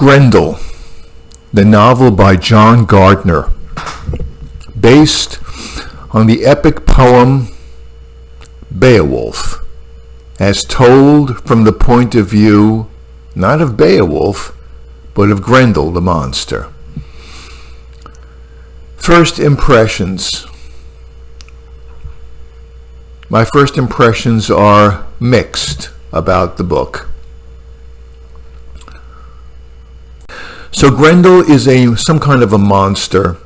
Grendel, the novel by John Gardner, based on the epic poem Beowulf, as told from the point of view not of Beowulf, but of Grendel the monster. First impressions. My first impressions are mixed about the book. So Grendel is some kind of a monster,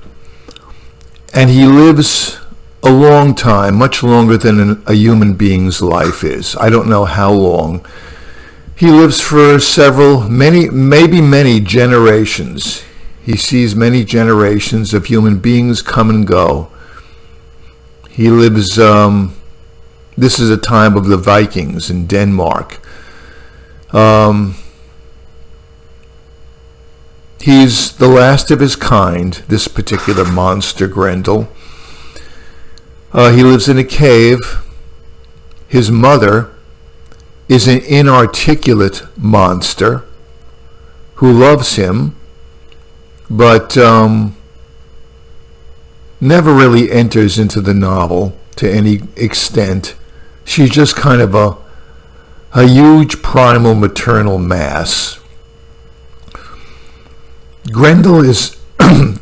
and he lives a long time, much longer than a human being's life is. I don't know how long. He lives for maybe many generations. He sees many generations of human beings come and go. He lives, this is a time of the Vikings in Denmark. He's the last of his kind, this particular monster, Grendel. He lives in a cave. His mother is an inarticulate monster who loves him, but never really enters into the novel to any extent. She's just kind of a huge primal maternal mass. Grendel is, I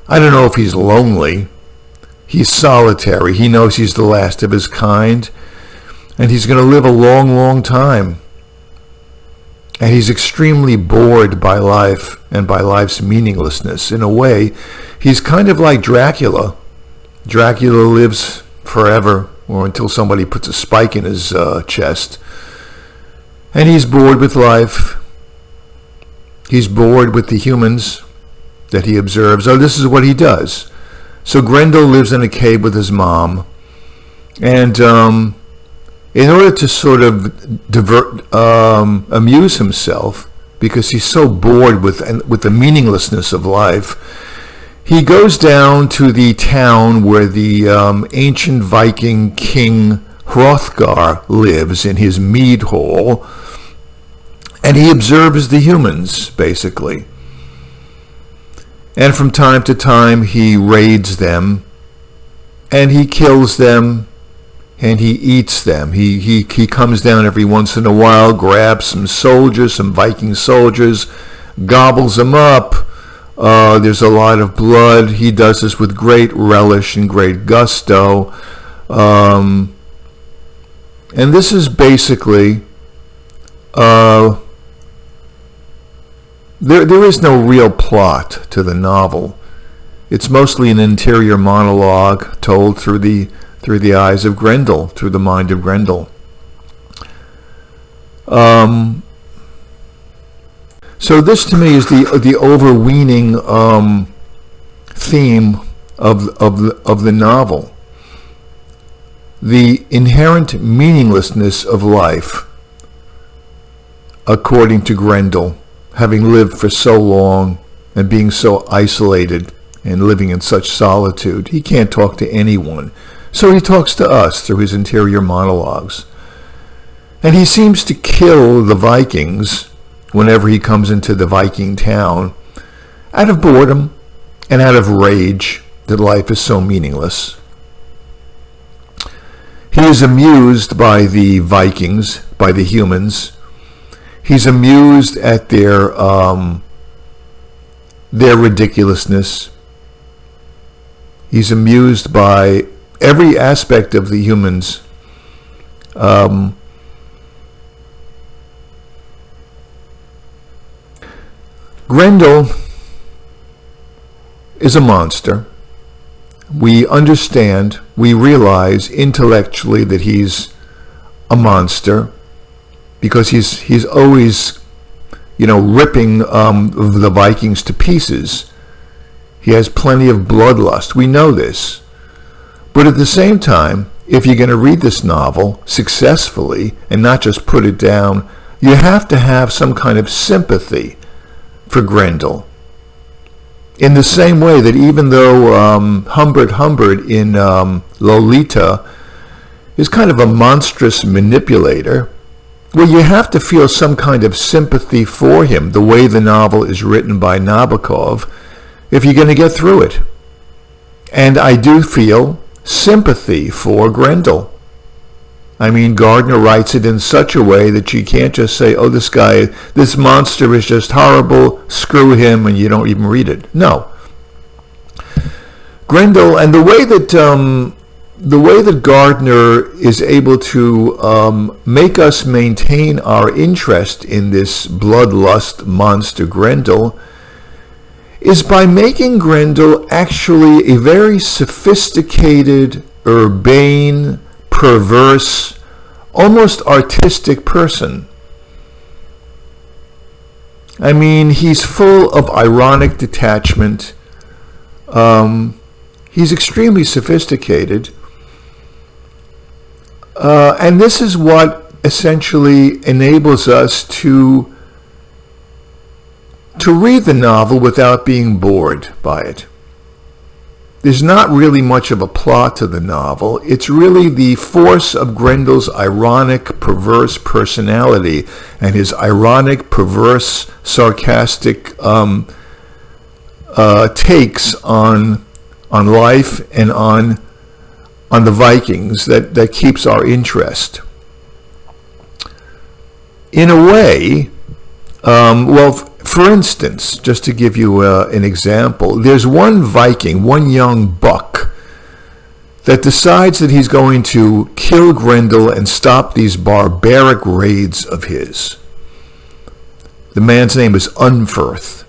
don't know if he's lonely. He's solitary. He knows he's the last of his kind, and he's going to live a long, long time. And he's extremely bored by life and by life's meaninglessness. In a way, he's kind of like Dracula. Dracula lives forever, or until somebody puts a spike in his chest. And he's bored with life. He's bored with the humans that he observes. Oh, this is what he does. So Grendel lives in a cave with his mom. And in order to sort of amuse himself, because he's so bored with the meaninglessness of life, he goes down to the town where the ancient Viking king Hrothgar lives in his mead hall. And he observes the humans, basically. And from time to time, he raids them, and he kills them, and he eats them. He comes down every once in a while, grabs some soldiers, some Viking soldiers, gobbles them up. There's a lot of blood. He does this with great relish and great gusto. And this is basically... There is no real plot to the novel. It's mostly an interior monologue told through the eyes of Grendel, through the mind of Grendel. So this to me is the overweening theme of the novel. The inherent meaninglessness of life, according to Grendel, having lived for so long and being so isolated and living in such solitude. He can't talk to anyone. So he talks to us through his interior monologues. And he seems to kill the Vikings whenever he comes into the Viking town out of boredom and out of rage that life is so meaningless. He is amused by the Vikings, by the humans. He's amused at their ridiculousness. He's amused by every aspect of the humans. Grendel is a monster. We understand, we realize intellectually that he's a monster, because he's always, ripping the Vikings to pieces. He has plenty of bloodlust. We know this. But at the same time, if you're going to read this novel successfully and not just put it down, you have to have some kind of sympathy for Grendel. In the same way that even though Humbert in Lolita is kind of a monstrous manipulator, well, you have to feel some kind of sympathy for him, the way the novel is written by Nabokov, if you're going to get through it. And I do feel sympathy for Grendel. I mean, Gardner writes it in such a way that you can't just say, oh, this monster is just horrible, screw him, and you don't even read it. No. Grendel, and the way that Gardner is able to make us maintain our interest in this bloodlust monster Grendel is by making Grendel actually a very sophisticated, urbane, perverse, almost artistic person. I mean, he's full of ironic detachment. He's extremely sophisticated. And this is what essentially enables us to read the novel without being bored by it. There's not really much of a plot to the novel. It's really the force of Grendel's ironic, perverse personality and his ironic, perverse, sarcastic takes on life and on the Vikings that keeps our interest. In a way, for instance, just to give you an example, there's one Viking, one young buck, that decides that he's going to kill Grendel and stop these barbaric raids of his. The man's name is Unferth.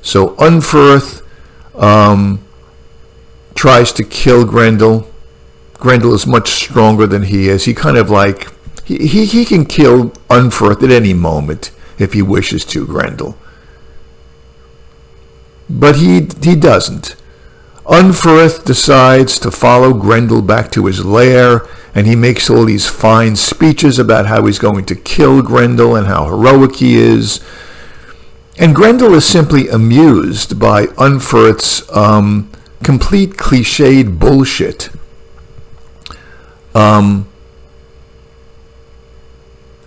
So Unferth tries to kill Grendel. Grendel is much stronger than he is. He kind of like, he can kill Unferth at any moment if he wishes to, Grendel. But he doesn't. Unferth decides to follow Grendel back to his lair, and he makes all these fine speeches about how he's going to kill Grendel and how heroic he is. And Grendel is simply amused by Unferth's complete cliched bullshit. And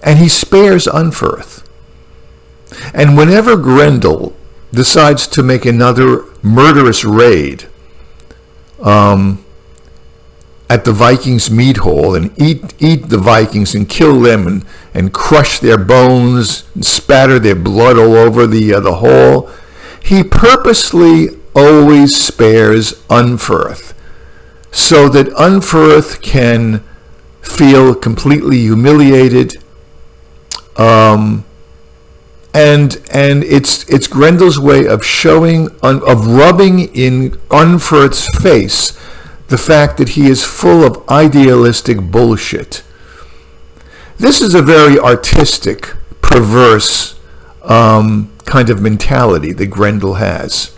he spares Unferth. And whenever Grendel decides to make another murderous raid at the Vikings' meat hall and eat the Vikings and kill them and crush their bones and spatter their blood all over the hall, he purposely always spares Unferth so that Unferth can feel completely humiliated. And it's Grendel's way of rubbing in Unferth's face the fact that he is full of idealistic bullshit. This is a very artistic, perverse kind of mentality that Grendel has.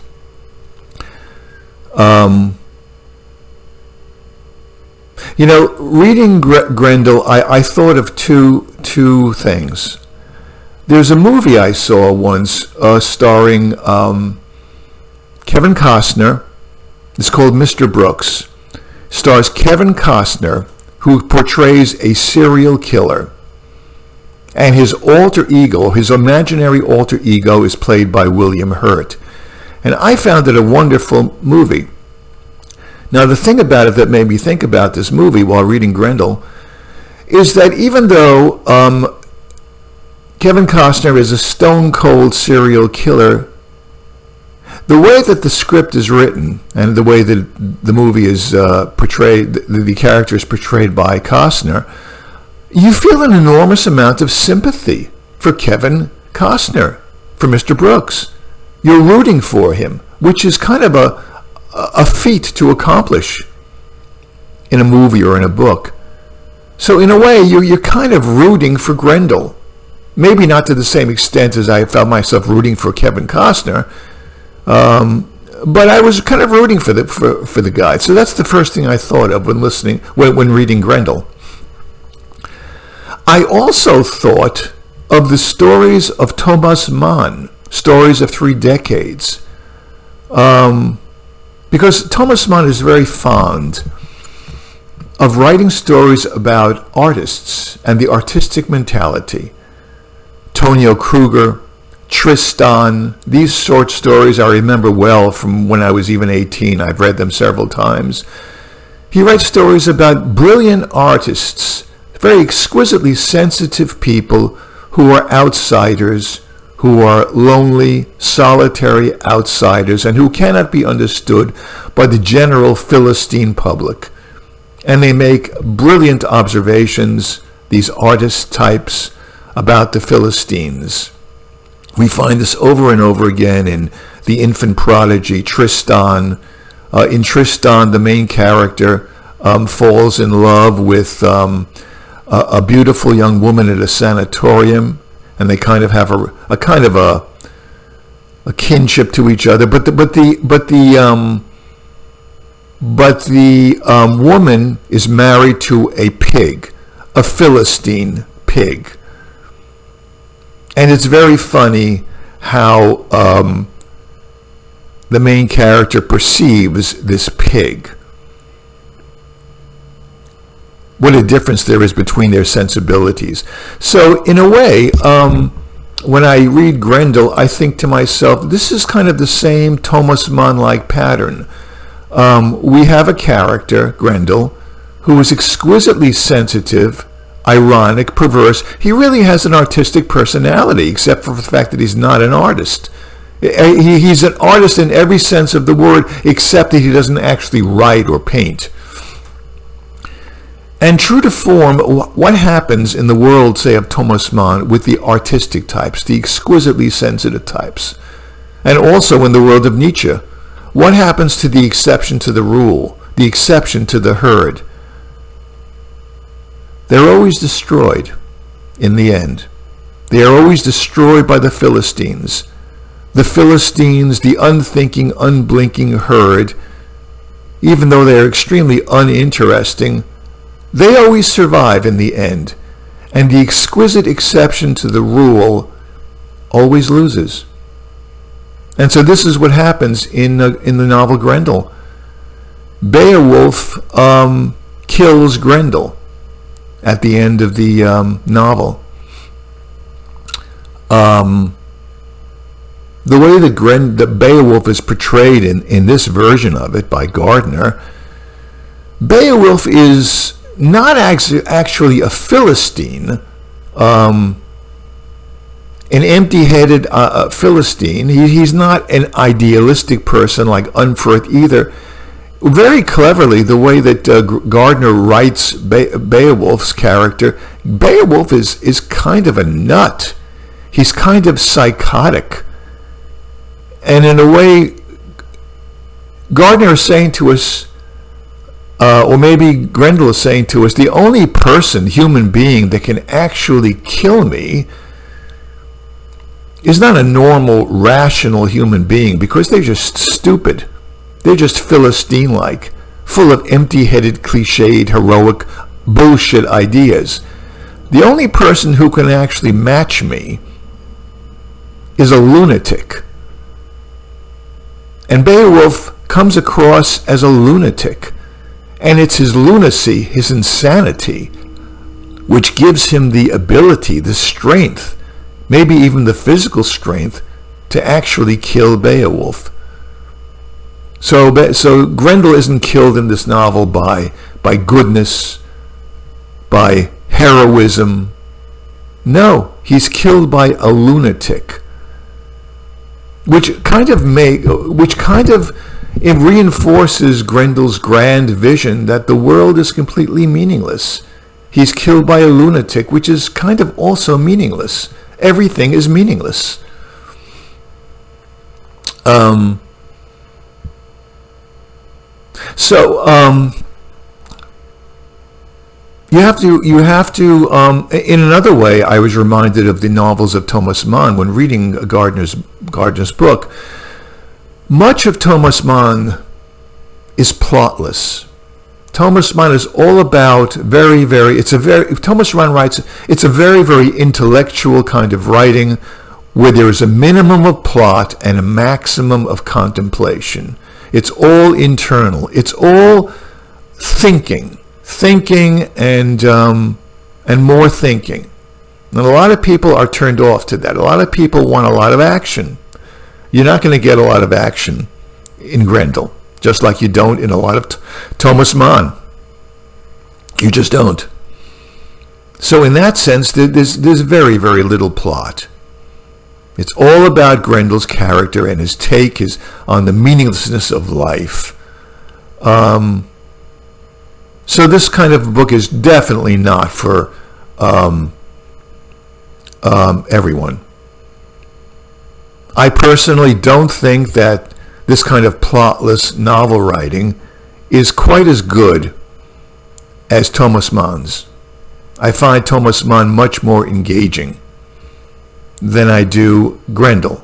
Reading Grendel, I thought of two things. There's a movie I saw once starring Kevin Costner. It's called Mr. Brooks. Stars Kevin Costner, who portrays a serial killer. And his alter ego, his imaginary alter ego, is played by William Hurt. And I found it a wonderful movie. Now, the thing about it that made me think about this movie while reading Grendel is that even though Kevin Costner is a stone-cold serial killer, the way that the script is written and the way that the movie is portrayed, the character is portrayed by Costner, you feel an enormous amount of sympathy for Kevin Costner, for Mr. Brooks. You're rooting for him, which is kind of a feat to accomplish in a movie or in a book. So in a way, you're kind of rooting for Grendel. Maybe not to the same extent as I felt myself rooting for Kevin Costner, but I was kind of rooting for the guy. So that's the first thing I thought of when reading Grendel. I also thought of the stories of Thomas Mann, Stories of 3 Decades, because Thomas Mann is very fond of writing stories about artists and the artistic mentality. Tonio Kruger, Tristan. These short stories I remember well from when I was even 18. I've read them several times. He writes stories about brilliant artists, very exquisitely sensitive people who are outsiders, who are lonely, solitary outsiders, and who cannot be understood by the general Philistine public. And they make brilliant observations, these artist types, about the Philistines. We find this over and over again in The Infant Prodigy, Tristan. In Tristan, the main character falls in love with a beautiful young woman at a sanatorium, and they kind of have a kind of a kinship to each other. But the woman is married to a pig, a Philistine pig. And it's very funny how the main character perceives this pig. What a difference there is between their sensibilities. So in a way, when I read Grendel, I think to myself, this is kind of the same Thomas Mann-like pattern. We have a character, Grendel, who is exquisitely sensitive, ironic, perverse. He really has an artistic personality, except for the fact that he's not an artist. He's an artist in every sense of the word, except that he doesn't actually write or paint. And true to form, what happens in the world, say, of Thomas Mann with the artistic types, the exquisitely sensitive types, and also in the world of Nietzsche? What happens to the exception to the rule, the exception to the herd? They're always destroyed in the end. They are always destroyed by the Philistines. The Philistines, the unthinking, unblinking herd, even though they are extremely uninteresting, they always survive in the end. And the exquisite exception to the rule always loses. And so this is what happens in the novel Grendel. Beowulf kills Grendel at the end of the novel. The way that Beowulf is portrayed in this version of it by Gardner, Beowulf is not actually a Philistine, an empty-headed Philistine. He's not an idealistic person like Unferth either. Very cleverly, the way that Gardner writes Beowulf's character, Beowulf is kind of a nut. He's kind of psychotic. And in a way, Gardner is saying to us, or maybe Grendel is saying to us, the only person, human being, that can actually kill me is not a normal, rational human being, because they're just stupid. They're just Philistine-like, full of empty-headed, cliched, heroic, bullshit ideas. The only person who can actually match me is a lunatic. And Beowulf comes across as a lunatic. And it's his lunacy, his insanity, which gives him the ability, the strength, maybe even the physical strength, to actually kill Beowulf. So Grendel isn't killed in this novel by goodness, by heroism. No, he's killed by a lunatic, which kind of it reinforces Grendel's grand vision that the world is completely meaningless. He's killed by a lunatic, which is kind of also meaningless. Everything is meaningless. You have to. In another way, I was reminded of the novels of Thomas Mann when reading Gardner's book. Much of Thomas Mann is plotless. Thomas Mann is all about Thomas Mann writes, it's a very, very intellectual kind of writing where there is a minimum of plot and a maximum of contemplation. It's all internal. It's all thinking and more thinking. And a lot of people are turned off to that. A lot of people want a lot of action. You're not going to get a lot of action in Grendel, just like you don't in a lot of Thomas Mann. You just don't. So in that sense, there's very, very little plot. It's all about Grendel's character and his take on the meaninglessness of life. So this kind of book is definitely not for everyone. I personally don't think that this kind of plotless novel writing is quite as good as Thomas Mann's. I find Thomas Mann much more engaging than I do Grendel,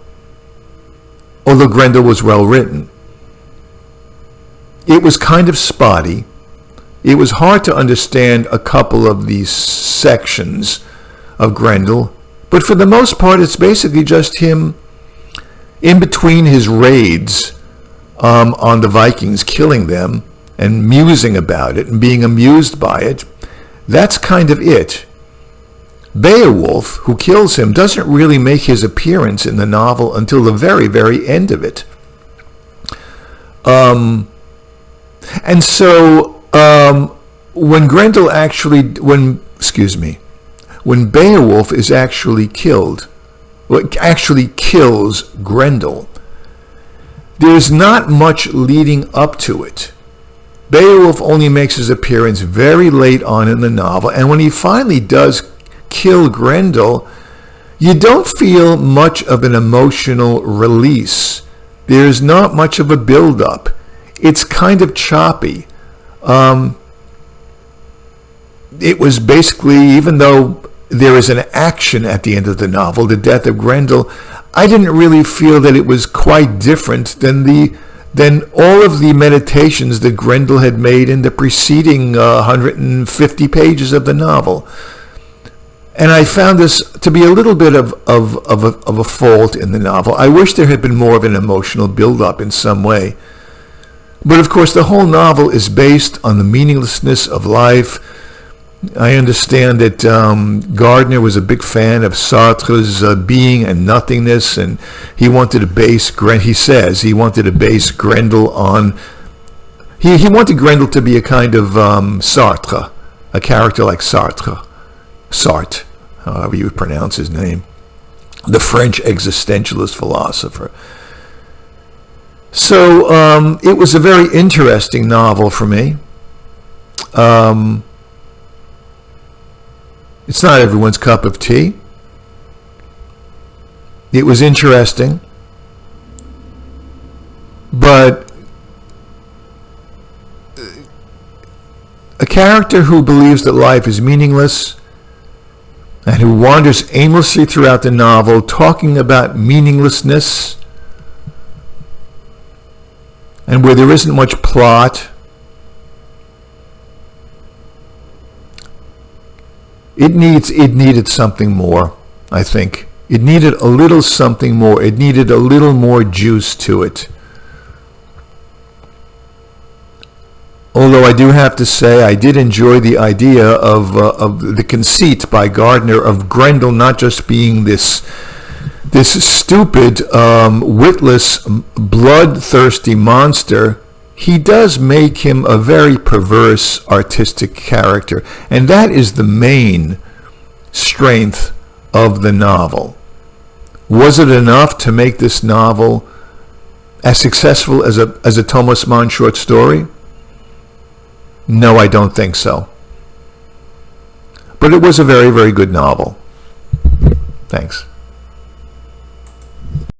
although Grendel was well written. It was kind of spotty. It was hard to understand a couple of these sections of Grendel, but for the most part it's basically just him in between his raids on the Vikings, killing them and musing about it and being amused by it. That's kind of it. Beowulf, who kills him, doesn't really make his appearance in the novel until the very, very end of it. And so when Beowulf is actually killed, actually kills Grendel, there's not much leading up to it. Beowulf only makes his appearance very late on in the novel, and when he finally does kill Grendel, you don't feel much of an emotional release. There's not much of a build-up. It's kind of choppy. It was basically, even though there is an action at the end of the novel, the death of Grendel, I didn't really feel that it was quite different than all of the meditations that Grendel had made in the preceding 150 pages of the novel. And I found this to be a little bit of a fault in the novel. I wish there had been more of an emotional build-up in some way. But of course, the whole novel is based on the meaninglessness of life. I understand that Gardner was a big fan of Sartre's being and nothingness, and he wanted to base Grendel on... He wanted Grendel to be a kind of Sartre, a character like Sartre, however you would pronounce his name, the French existentialist philosopher. So it was a very interesting novel for me. It's not everyone's cup of tea. It was interesting, but a character who believes that life is meaningless and who wanders aimlessly throughout the novel talking about meaninglessness and where there isn't much plot. It needed something more, I think. It needed a little something more. It needed a little more juice to it. Although I do have to say, I did enjoy the idea of the conceit by Gardner of Grendel not just being this stupid, witless, bloodthirsty monster. He does make him a very perverse artistic character, and that is the main strength of the novel. Was it enough to make this novel as successful as a Thomas Mann short story? No, I don't think so. But it was a very, very good novel. Thanks.